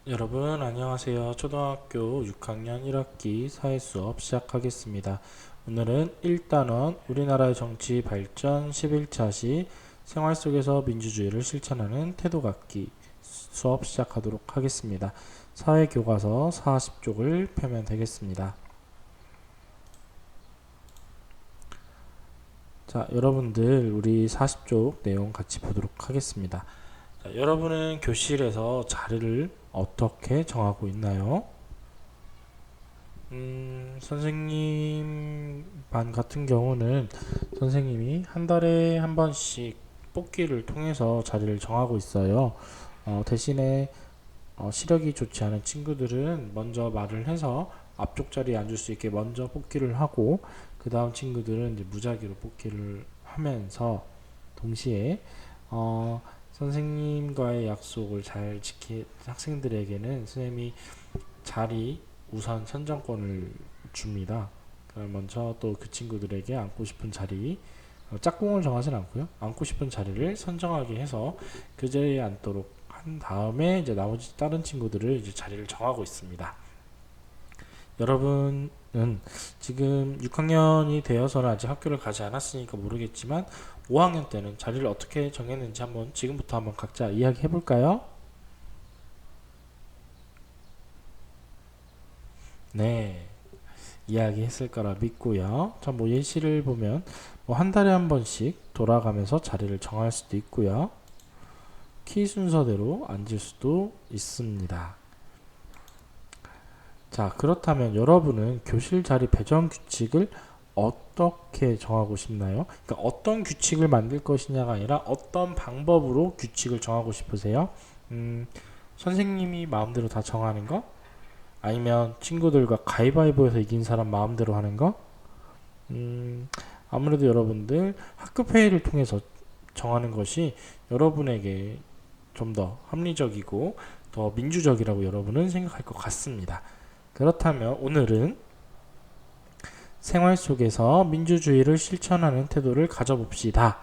여러분 안녕하세요. 초등학교 6학년 1학기 사회 수업 시작하겠습니다. 오늘은 1단원 우리나라의 정치 발전 11차 시 생활 속에서 민주주의를 실천하는 태도 갖기 수업 시작하도록 하겠습니다. 사회교과서 40쪽을 펴면 되겠습니다. 자, 여러분들 우리 40쪽 내용 같이 보도록 하겠습니다. 자, 여러분은 교실에서 자리를 어떻게 정하고 있나요? 선생님 반 같은 경우는 선생님이 한 달에 한 번씩 뽑기를 통해서 자리를 정하고 있어요. 대신에 시력이 좋지 않은 친구들은 먼저 말을 해서 앞쪽 자리에 앉을 수 있게 먼저 뽑기를 하고, 그 다음 친구들은 이제 무작위로 뽑기를 하면서 동시에 선생님과의 약속을 잘 지킨 학생들에게는 선생님이 자리 우선 선정권을 줍니다. 그럼 먼저 또 그 친구들에게 앉고 싶은 자리, 짝꿍을 정하진 않고요. 앉고 싶은 자리를 선정하게 해서 그 자리에 앉도록 한 다음에 이제 나머지 다른 친구들을 이제 자리를 정하고 있습니다. 여러분은 지금 6학년이 되어서는 아직 학교를 가지 않았으니까 모르겠지만 5학년 때는 자리를 어떻게 정했는지 한번 지금부터 한번 각자 이야기해 볼까요? 네. 이야기했을 거라 믿고요. 자, 뭐 예시를 보면 뭐 한 달에 한 번씩 돌아가면서 자리를 정할 수도 있고요. 키 순서대로 앉을 수도 있습니다. 자, 그렇다면 여러분은 교실 자리 배정 규칙을 어떻게 정하고 싶나요? 그러니까 어떤 규칙을 만들 것이냐가 아니라 어떤 방법으로 규칙을 정하고 싶으세요? 음, 선생님이 마음대로 다 정하는 거? 아니면 친구들과 가위바위보에서 이긴 사람 마음대로 하는 거? 음, 아무래도 여러분들 학급 회의를 통해서 정하는 것이 여러분에게 좀 더 합리적이고 더 민주적이라고 여러분은 생각할 것 같습니다. 그렇다면 오늘은 생활 속에서 민주주의를 실천하는 태도를 가져봅시다.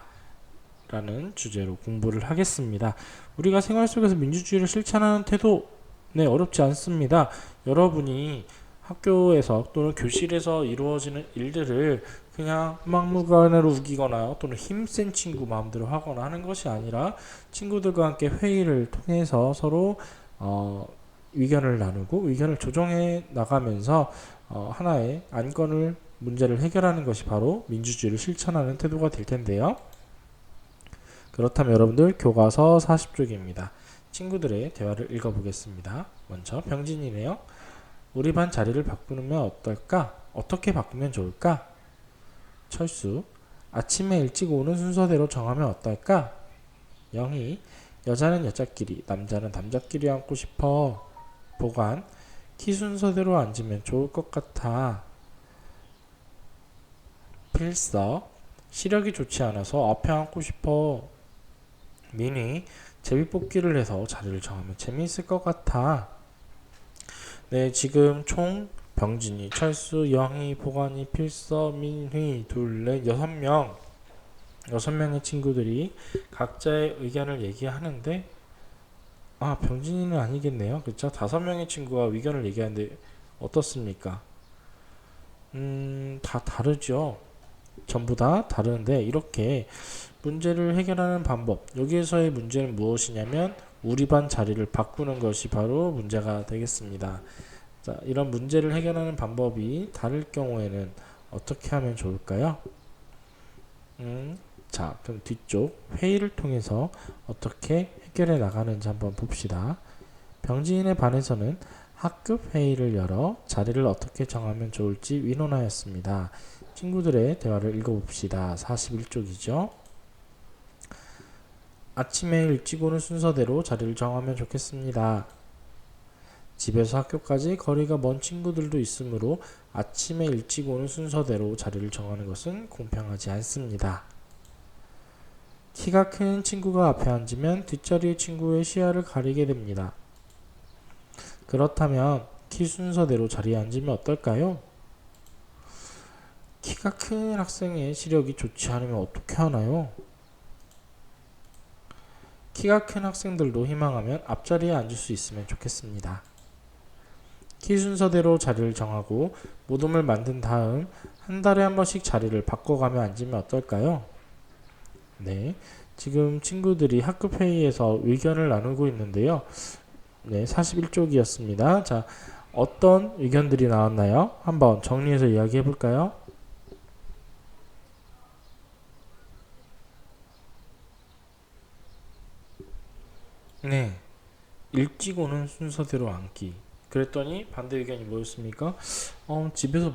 라는 주제로 공부를 하겠습니다. 우리가 생활 속에서 민주주의를 실천하는 태도, 네, 어렵지 않습니다. 여러분이 학교에서 또는 교실에서 이루어지는 일들을 그냥 막무가내로 우기거나 또는 힘센 친구 마음대로 하거나 하는 것이 아니라 친구들과 함께 회의를 통해서 서로 의견을 나누고 의견을 조정해 나가면서 하나의 안건을 문제를 해결하는 것이 바로 민주주의를 실천하는 태도가 될 텐데요. 그렇다면 여러분들 교과서 40쪽입니다. 친구들의 대화를 읽어보겠습니다. 먼저 병진이네요. 우리 반 자리를 바꾸면 어떨까? 어떻게 바꾸면 좋을까? 철수. 아침에 일찍 오는 순서대로 정하면 어떨까? 영희. 여자는 여자끼리, 남자는 남자끼리 앉고 싶어. 보관. 키 순서대로 앉으면 좋을 것 같아. 필서. 시력이 좋지 않아서 앞에 앉고 싶어. 미니. 제비뽑기를 해서 자리를 정하면 재미있을 것 같아. 네, 지금 총 병진이, 철수, 영희, 보관이, 필서, 민휘, 둘, 넷, 6명. 6명의 친구들이 각자의 의견을 얘기하는데, 병진이는 아니겠네요. 그렇죠? 5명의 친구가 의견을 얘기하는데 어떻습니까? 다 다르죠. 전부 다 다른데 이렇게 문제를 해결하는 방법, 여기에서의 문제는 무엇이냐면 우리 반 자리를 바꾸는 것이 바로 문제가 되겠습니다. 자, 이런 문제를 해결하는 방법이 다를 경우에는 어떻게 하면 좋을까요? 자, 그럼 뒤쪽 회의를 통해서 어떻게 해결해 나가는지 한번 봅시다. 병지인의 반에서는 학급 회의를 열어 자리를 어떻게 정하면 좋을지 의논하였습니다. 친구들의 대화를 읽어봅시다. 41쪽이죠. 아침에 일찍 오는 순서대로 자리를 정하면 좋겠습니다. 집에서 학교까지 거리가 먼 친구들도 있으므로 아침에 일찍 오는 순서대로 자리를 정하는 것은 공평하지 않습니다. 키가 큰 친구가 앞에 앉으면 뒷자리의 친구의 시야를 가리게 됩니다. 그렇다면 키 순서대로 자리에 앉으면 어떨까요? 키가 큰 학생의 시력이 좋지 않으면 어떻게 하나요? 키가 큰 학생들도 희망하면 앞자리에 앉을 수 있으면 좋겠습니다. 키 순서대로 자리를 정하고 모둠을 만든 다음 한 달에 한 번씩 자리를 바꿔가며 앉으면 어떨까요? 네, 지금 친구들이 학급 회의에서 의견을 나누고 있는데요. 네, 41쪽이었습니다. 자, 어떤 의견들이 나왔나요? 한번 정리해서 이야기해 볼까요? 네, 일찍 오는 순서대로 앉기. 그랬더니 반대 의견이 뭐였습니까? 집에서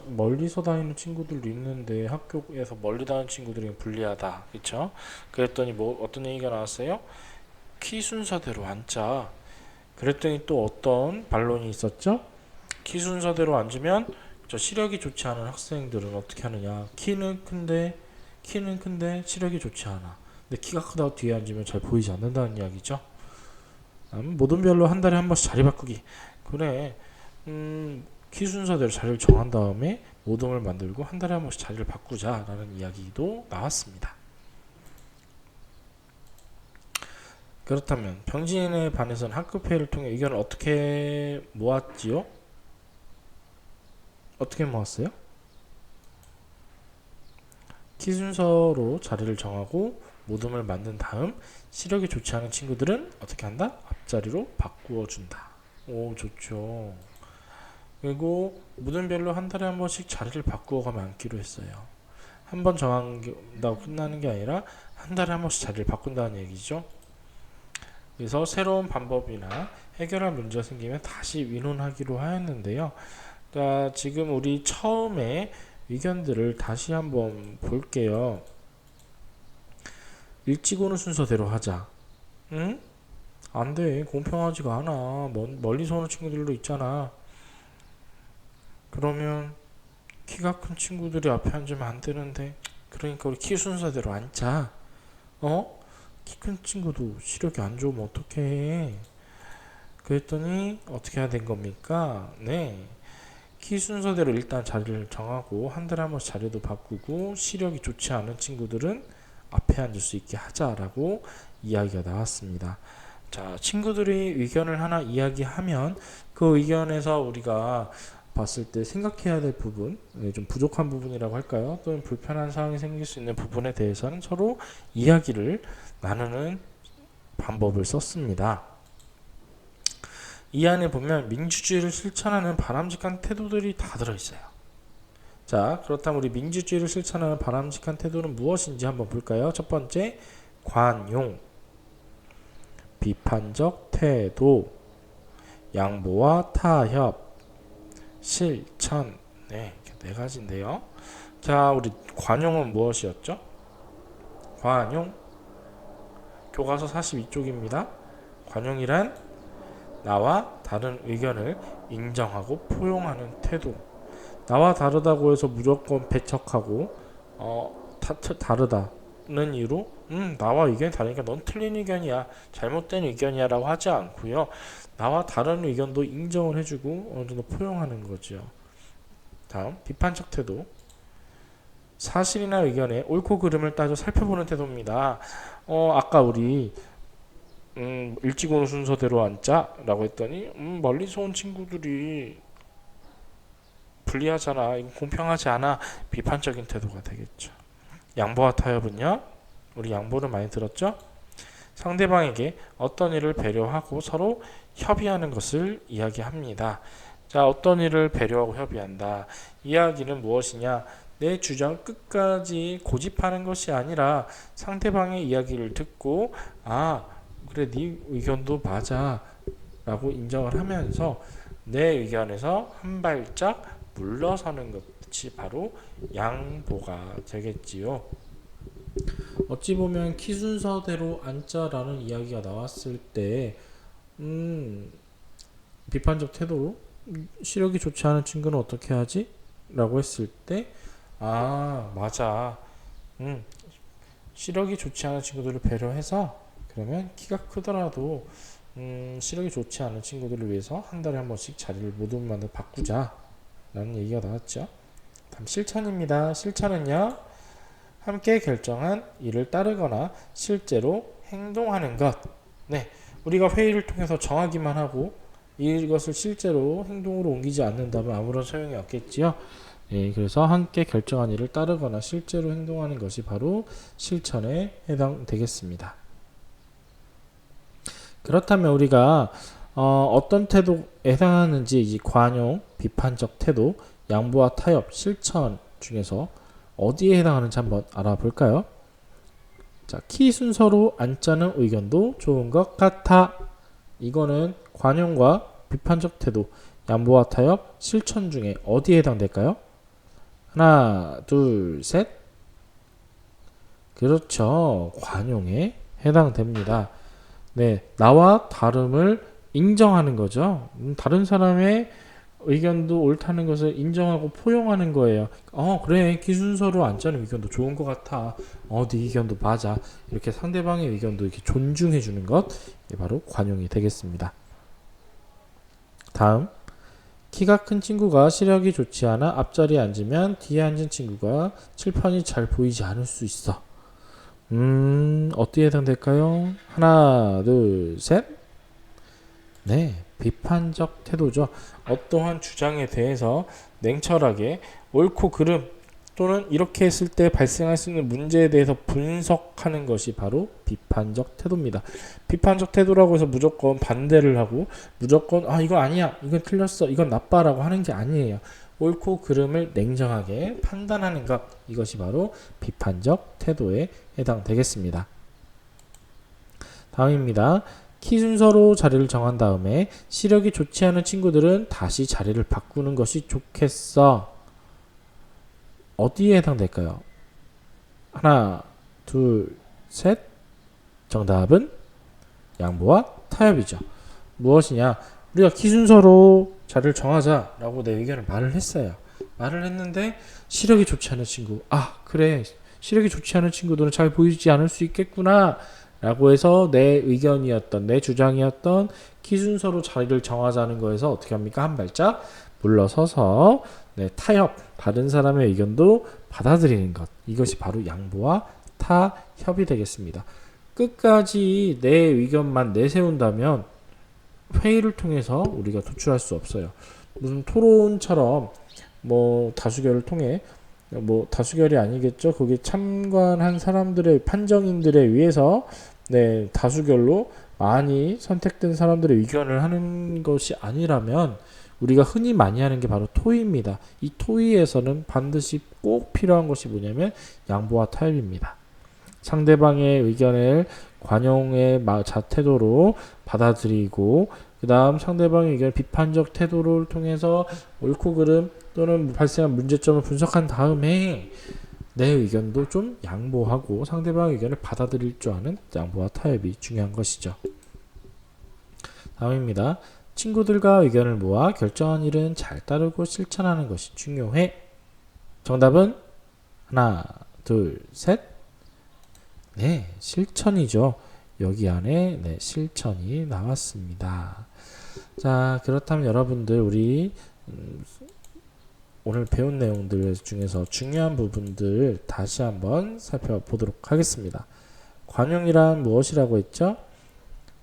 멀리서 다니는 친구들도 있는데 학교에서 멀리 다니는 친구들이 불리하다. 그쵸? 그랬더니 뭐 어떤 얘기가 나왔어요? 키 순서대로 앉자. 그랬더니 또 어떤 반론이 있었죠? 키 순서대로 앉으면 저 시력이 좋지 않은 학생들은 어떻게 하느냐? 키는 큰데 시력이 좋지 않아. 근데 키가 크다고 뒤에 앉으면 잘 보이지 않는다는 이야기죠. 모든 별로 한 달에 한 번씩 자리 바꾸기. 그래. 키 순서대로 자리를 정한 다음에 모둠을 만들고 한 달에 한 번씩 자리를 바꾸자라는 이야기도 나왔습니다. 그렇다면 병진에 반해서는 학급회의를 통해 의견을 어떻게 모았지요? 어떻게 모았어요? 키 순서로 자리를 정하고 모둠을 만든 다음 시력이 좋지 않은 친구들은 어떻게 한다? 앞자리로 바꾸어 준다. 오, 좋죠. 그리고 무등별로 한 달에 한 번씩 자리를 바꾸어 가면 앉기로 했어요. 한 번 정한다고 끝나는 게 아니라 한 달에 한 번씩 자리를 바꾼다는 얘기죠. 그래서 새로운 방법이나 해결할 문제가 생기면 다시 의논하기로 하였는데요. 자, 지금 우리 처음에 의견들을 다시 한번 볼게요. 일찍 오는 순서대로 하자. 응? 안 돼. 공평하지가 않아. 멀리서 오는 친구들도 있잖아. 그러면 키가 큰 친구들이 앞에 앉으면 안 되는데. 그러니까 우리 키 순서대로 앉자. 어? 키 큰 친구도 시력이 안 좋으면 어떡해. 그랬더니 어떻게 해야 된 겁니까? 네. 키 순서대로 일단 자리를 정하고 한 달에 한 번씩 자리도 바꾸고 시력이 좋지 않은 친구들은 앞에 앉을 수 있게 하자라고 이야기가 나왔습니다. 자, 친구들이 의견을 하나 이야기하면 그 의견에서 우리가 봤을 때 생각해야 될 부분, 좀 부족한 부분이라고 할까요? 또는 불편한 상황이 생길 수 있는 부분에 대해서는 서로 이야기를 나누는 방법을 썼습니다. 이 안에 보면 민주주의를 실천하는 바람직한 태도들이 다 들어있어요. 자, 그렇다면 우리 민주주의를 실천하는 바람직한 태도는 무엇인지 한번 볼까요? 첫 번째, 관용, 비판적 태도, 양보와 타협, 실천. 네, 이렇게 네 가지인데요. 자, 우리 관용은 무엇이었죠? 관용, 교과서 42쪽입니다. 관용이란 나와 다른 의견을 인정하고 포용하는 태도. 나와 다르다고 해서 무조건 배척하고 다르다는 이유로 나와 의견이 다르니까 넌 틀린 의견이야, 잘못된 의견이야 라고 하지 않고요. 나와 다른 의견도 인정을 해주고 어느 정도 포용하는 거죠. 다음, 비판적 태도. 사실이나 의견의 옳고 그름을 따져 살펴보는 태도입니다. 아까 우리 일찍 오는 순서대로 앉자 라고 했더니 멀리서 온 친구들이 불리하잖아, 이거 공평하지 않아, 비판적인 태도가 되겠죠. 양보와 타협은요, 우리 양보를 많이 들었죠. 상대방에게 어떤 일을 배려하고 서로 협의하는 것을 이야기합니다. 자, 어떤 일을 배려하고 협의한다. 이야기는 무엇이냐? 내 주장 끝까지 고집하는 것이 아니라 상대방의 이야기를 듣고 그래, 네 의견도 맞아 라고 인정을 하면서 내 의견에서 한 발짝 물러서는 것이 바로 양보가 되겠지요. 어찌 보면 키 순서대로 앉자라는 이야기가 나왔을 때 비판적 태도로 시력이 좋지 않은 친구는 어떻게 하지? 라고 했을 때 맞아. 시력이 좋지 않은 친구들을 배려해서 그러면 키가 크더라도 시력이 좋지 않은 친구들을 위해서 한 달에 한 번씩 자리를 모두만을 바꾸자 라는 얘기가 나왔죠. 다음 실천입니다. 실천은요, 함께 결정한 일을 따르거나 실제로 행동하는 것. 네, 우리가 회의를 통해서 정하기만 하고 이것을 실제로 행동으로 옮기지 않는다면 아무런 소용이 없겠지요. 예, 그래서 함께 결정한 일을 따르거나 실제로 행동하는 것이 바로 실천에 해당되겠습니다. 그렇다면 우리가 어떤 태도에 해당하는지 이 관용, 비판적 태도, 양보와 타협, 실천 중에서 어디에 해당하는지 한번 알아볼까요? 자, 키 순서로 안 짜는 의견도 좋은 것 같아. 이거는 관용과 비판적 태도, 양보와 타협, 실천 중에 어디에 해당될까요? 하나, 둘, 셋. 그렇죠. 관용에 해당됩니다. 네, 나와 다름을 인정하는 거죠. 다른 사람의 의견도 옳다는 것을 인정하고 포용하는 거예요. 그래, 기순서로 안 짜는 의견도 좋은 것 같아. 네 의견도 맞아. 이렇게 상대방의 의견도 이렇게 존중해 주는 것, 바로 관용이 되겠습니다. 다음, 키가 큰 친구가 시력이 좋지 않아 앞자리에 앉으면 뒤에 앉은 친구가 칠판이 잘 보이지 않을 수 있어. 어디에 해당될까요? 하나, 둘, 셋. 네, 비판적 태도죠. 어떠한 주장에 대해서 냉철하게 옳고 그름 또는 이렇게 했을 때 발생할 수 있는 문제에 대해서 분석하는 것이 바로 비판적 태도입니다. 비판적 태도라고 해서 무조건 반대를 하고 무조건 이건 아니야, 이건 틀렸어, 이건 나빠라고 하는 게 아니에요. 옳고 그름을 냉정하게 판단하는 것, 이것이 바로 비판적 태도에 해당되겠습니다. 다음입니다. 키 순서로 자리를 정한 다음에 시력이 좋지 않은 친구들은 다시 자리를 바꾸는 것이 좋겠어. 어디에 해당될까요? 하나, 둘, 셋. 정답은 양보와 타협이죠. 무엇이냐? 우리가 키 순서로 자리를 정하자라고 내 의견을 말을 했어요. 말을 했는데 시력이 좋지 않은 친구, 그래, 시력이 좋지 않은 친구들은 잘 보이지 않을 수 있겠구나 라고 해서 내 의견이었던, 내 주장이었던 키 순서로 자리를 정하자는 거에서 어떻게 합니까? 한 발짝 물러서서 타협, 다른 사람의 의견도 받아들이는 것, 이것이 바로 양보와 타협이 되겠습니다. 끝까지 내 의견만 내세운다면 회의를 통해서 우리가 도출할 수 없어요. 무슨 토론처럼 다수결을 통해, 다수결이 아니겠죠. 거기 참관한 사람들의 판정인들에 의해서 다수결로 많이 선택된 사람들의 의견을 하는 것이 아니라면 우리가 흔히 많이 하는 게 바로 토의입니다. 이 토의에서는 반드시 꼭 필요한 것이 뭐냐면 양보와 타협입니다. 상대방의 의견을 관용의 태도로 받아들이고, 그 다음 상대방의 의견을 비판적 태도를 통해서 옳고 그름 또는 발생한 문제점을 분석한 다음에 내 의견도 좀 양보하고 상대방의 의견을 받아들일 줄 아는 양보와 타협이 중요한 것이죠. 다음입니다. 친구들과 의견을 모아 결정한 일은 잘 따르고 실천하는 것이 중요해. 정답은 하나, 둘, 셋. 네, 실천이죠. 여기 안에 실천이 나왔습니다. 자, 그렇다면 여러분들, 우리 오늘 배운 내용들 중에서 중요한 부분들 다시 한번 살펴보도록 하겠습니다. 관용이란 무엇이라고 했죠?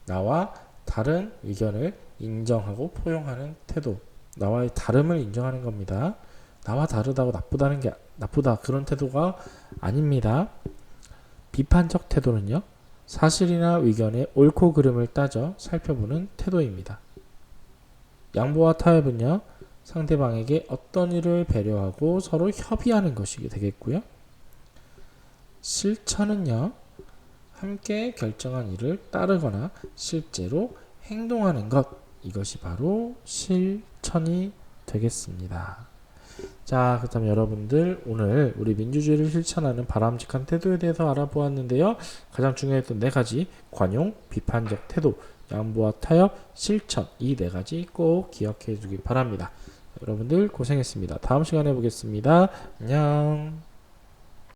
나와 다른 의견을 인정하고 포용하는 태도, 나와의 다름을 인정하는 겁니다. 나와 다르다고 나쁘다 그런 태도가 아닙니다. 비판적 태도는요, 사실이나 의견의 옳고 그름을 따져 살펴보는 태도입니다. 양보와 타협은요, 상대방에게 어떤 일을 배려하고 서로 협의하는 것이 되겠고요. 실천은요, 함께 결정한 일을 따르거나 실제로 행동하는 것, 이것이 바로 실천이 되겠습니다. 자, 그렇다면 여러분들, 오늘 우리 민주주의를 실천하는 바람직한 태도에 대해서 알아보았는데요. 가장 중요했던 4가지, 관용, 비판적 태도, 양보와 타협, 실천, 이 4가지 꼭 기억해 주길 바랍니다. 여러분들 고생했습니다. 다음 시간에 보겠습니다. 안녕.